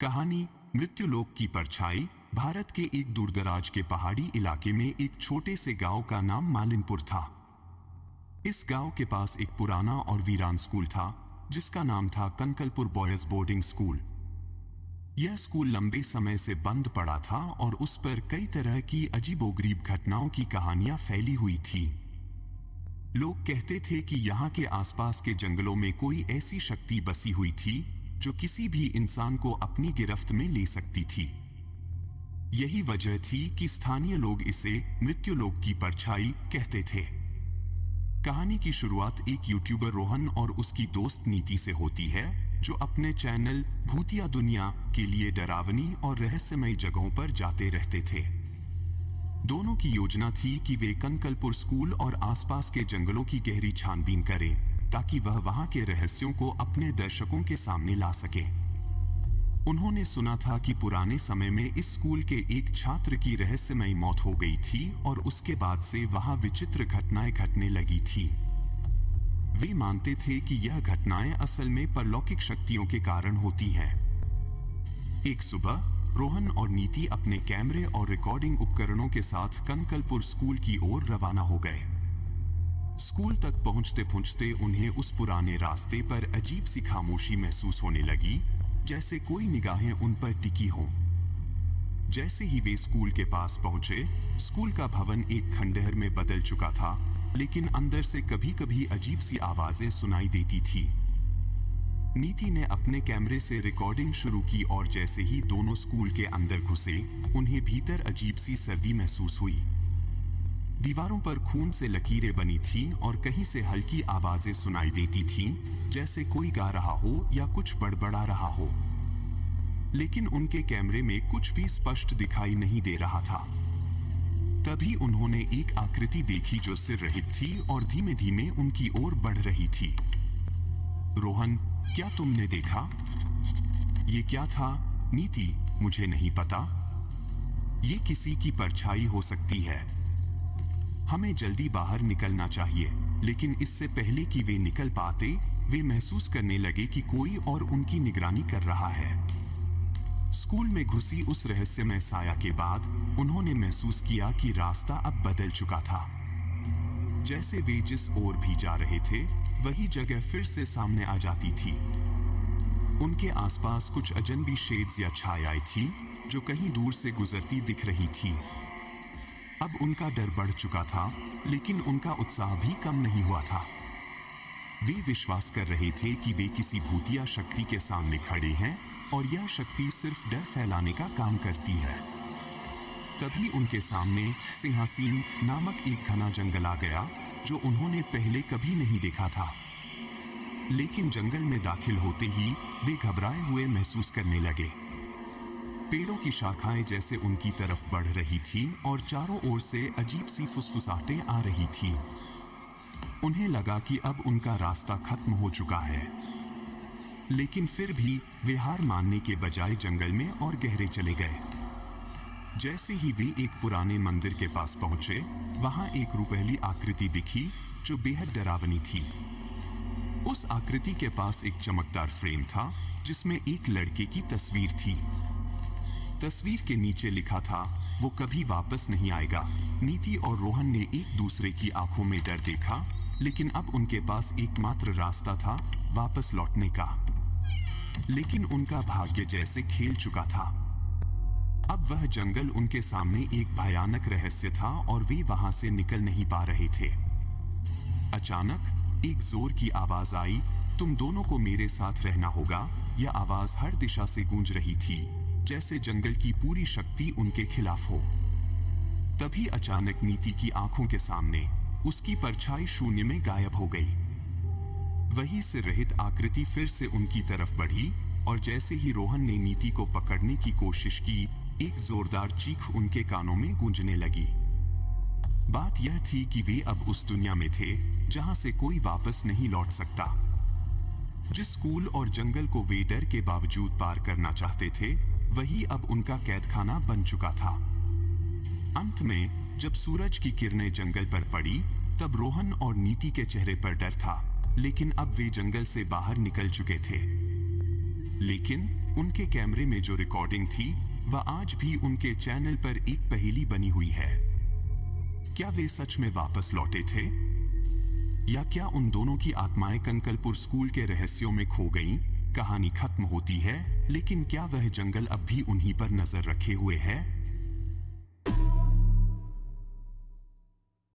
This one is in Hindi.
कहानी मृत्युलोक की परछाई। भारत के एक दूरदराज के पहाड़ी इलाके में एक छोटे से गांव का नाम मालिनपुर था। इस गांव के पास एक पुराना और वीरान स्कूल था जिसका नाम था कनकलपुर बॉयज बोर्डिंग स्कूल। यह स्कूल लंबे समय से बंद पड़ा था और उस पर कई तरह की अजीबोगरीब घटनाओं की कहानियां फैली हुई थी। लोग कहते थे कि यहाँ के आसपास के जंगलों में कोई ऐसी शक्ति बसी हुई थी जो किसी भी इंसान को अपनी गिरफ्त में ले सकती थी। यही वजह थी कि स्थानीय लोग इसे मृत्युलोक की परछाई कहते थे। कहानी की शुरुआत एक यूट्यूबर रोहन और उसकी दोस्त नीति से होती है, जो अपने चैनल भूतिया दुनिया के लिए डरावनी और रहस्यमय जगहों पर जाते रहते थे। दोनों की योजना थी कि वे कनकलपुर स्कूल और आसपास के जंगलों की गहरी छानबीन करें ताकि वह वहां के रहस्यों को अपने दर्शकों के सामने ला सके। उन्होंने सुना था कि पुराने समय में इस स्कूल के एक छात्र की रहस्यमय मौत हो गई थी और उसके बाद से वहां विचित्र घटनाएं घटने लगी थी। वे मानते थे कि यह घटनाएं असल में परलौकिक शक्तियों के कारण होती हैं। एक सुबह रोहन और नीति अपने कैमरे और रिकॉर्डिंग उपकरणों के साथ कनकलपुर स्कूल की ओर रवाना हो गए। स्कूल तक पहुंचते पहुंचते उन्हें उस पुराने रास्ते पर अजीब सी खामोशी महसूस होने लगी, जैसे कोई निगाहें उन पर टिकी हों। जैसे ही वे स्कूल के पास पहुंचे, स्कूल का भवन एक खंडहर में बदल चुका था, लेकिन अंदर से कभी-कभी अजीब सी आवाजें सुनाई देती थी। नीति ने अपने कैमरे से रिकॉर्डिंग शुरू की और जैसे ही दोनों स्कूल के अंदर घुसे, उन्हें भीतर अजीब सी सर्दी महसूस हुई। दीवारों पर खून से लकीरें बनी थीं और कहीं से हल्की आवाजें सुनाई देती थीं, जैसे कोई गा रहा हो या कुछ बड़बड़ा रहा हो। लेकिन उनके कैमरे में कुछ भी स्पष्ट दिखाई नहीं दे रहा था। तभी उन्होंने एक आकृति देखी जो सिर रहित थी और धीमे धीमे उनकी ओर बढ़ रही थी। रोहन, क्या तुमने देखा? ये क्या था? नीति, मुझे नहीं पता। ये किसी की परछाई हो सकती है। हमें जल्दी बाहर निकलना चाहिए। लेकिन इससे पहले कि वे निकल पाते, वे महसूस करने लगे कि कोई और उनकी निगरानी कर रहा है। स्कूल में घुसी उस रहस्यमय साया के बाद उन्होंने महसूस किया कि रास्ता अब बदल चुका था। जैसे वे जिस ओर भी जा रहे थे, वही जगह फिर से सामने आ जाती थी। उनके आसपास कुछ अजनबी शेड्स या छायाएं थीं, जो कहीं दूर से गुजरती दिख रही थी। अब उनका डर बढ़ चुका था, लेकिन उनका उत्साह भी कम नहीं हुआ था। वे विश्वास कर रहे थे कि वे किसी भूतिया शक्ति के सामने खड़े हैं और यह शक्ति सिर्फ डर फैलाने का काम करती है। तभी उनके सामने सिंहासीन नामक एक घना जंगल आ गया, जो उन्होंने पहले कभी नहीं देखा था। लेकिन जंगल में दाखिल होते ही वे घबराए हुए महसूस करने लगे। पेड़ों की शाखाएं जैसे उनकी तरफ बढ़ रही थीं और चारों ओर से अजीब सी फुसफुसाहटें आ रही थीं। उन्हें लगा कि अब उनका रास्ता खत्म हो चुका है। लेकिन फिर भी वे हार मानने के बजाय जंगल में और गहरे चले गए। जैसे ही वे एक पुराने मंदिर के पास पहुंचे, वहां एक रूपहली आकृति दिखी जो बेहद डरावनी थी। उस आकृति के पास एक चमकदार फ्रेम था जिसमें एक लड़के की तस्वीर थी। तस्वीर के नीचे लिखा था, वो कभी वापस नहीं आएगा। नीति और रोहन ने एक दूसरे की आंखों में डर देखा, लेकिन अब उनके पास एकमात्र रास्ता था वापस लौटने का। लेकिन उनका भाग्य जैसे खेल चुका था। अब वह जंगल उनके सामने एक भयानक रहस्य था और वे वहां से निकल नहीं पा रहे थे। अचानक एक जोर की आवाज आई, तुम दोनों को मेरे साथ रहना होगा। यह आवाज हर दिशा से गूंज रही थी, जैसे जंगल की पूरी शक्ति उनके खिलाफ हो। तभी अचानक नीति की आंखों के सामने उसकी परछाई शून्य में गायब हो गई। वही सिर रहित आकृति फिर से उनकी तरफ बढ़ी और जैसे ही रोहन ने नीति को पकड़ने की कोशिश की, एक जोरदार चीख उनके कानों में गूंजने लगी। बात यह थी कि वे अब उस दुनिया में थे जहां से कोई वापस नहीं लौट सकता। जिस स्कूल और जंगल को वे डर के बावजूद पार करना चाहते थे, वही अब उनका कैदखाना बन चुका था। अंत में जब सूरज की किरणें जंगल पर पड़ी, तब रोहन और नीति के चेहरे पर डर था, लेकिन अब वे जंगल से बाहर निकल चुके थे। लेकिन उनके कैमरे में जो रिकॉर्डिंग थी वह आज भी उनके चैनल पर एक पहेली बनी हुई है। क्या वे सच में वापस लौटे थे, या क्या उन दोनों की आत्माएं कंकलपुर स्कूल के रहस्यों में खो गईं? कहानी खत्म होती है, लेकिन क्या वह जंगल अब भी उन्हीं पर नजर रखे हुए है?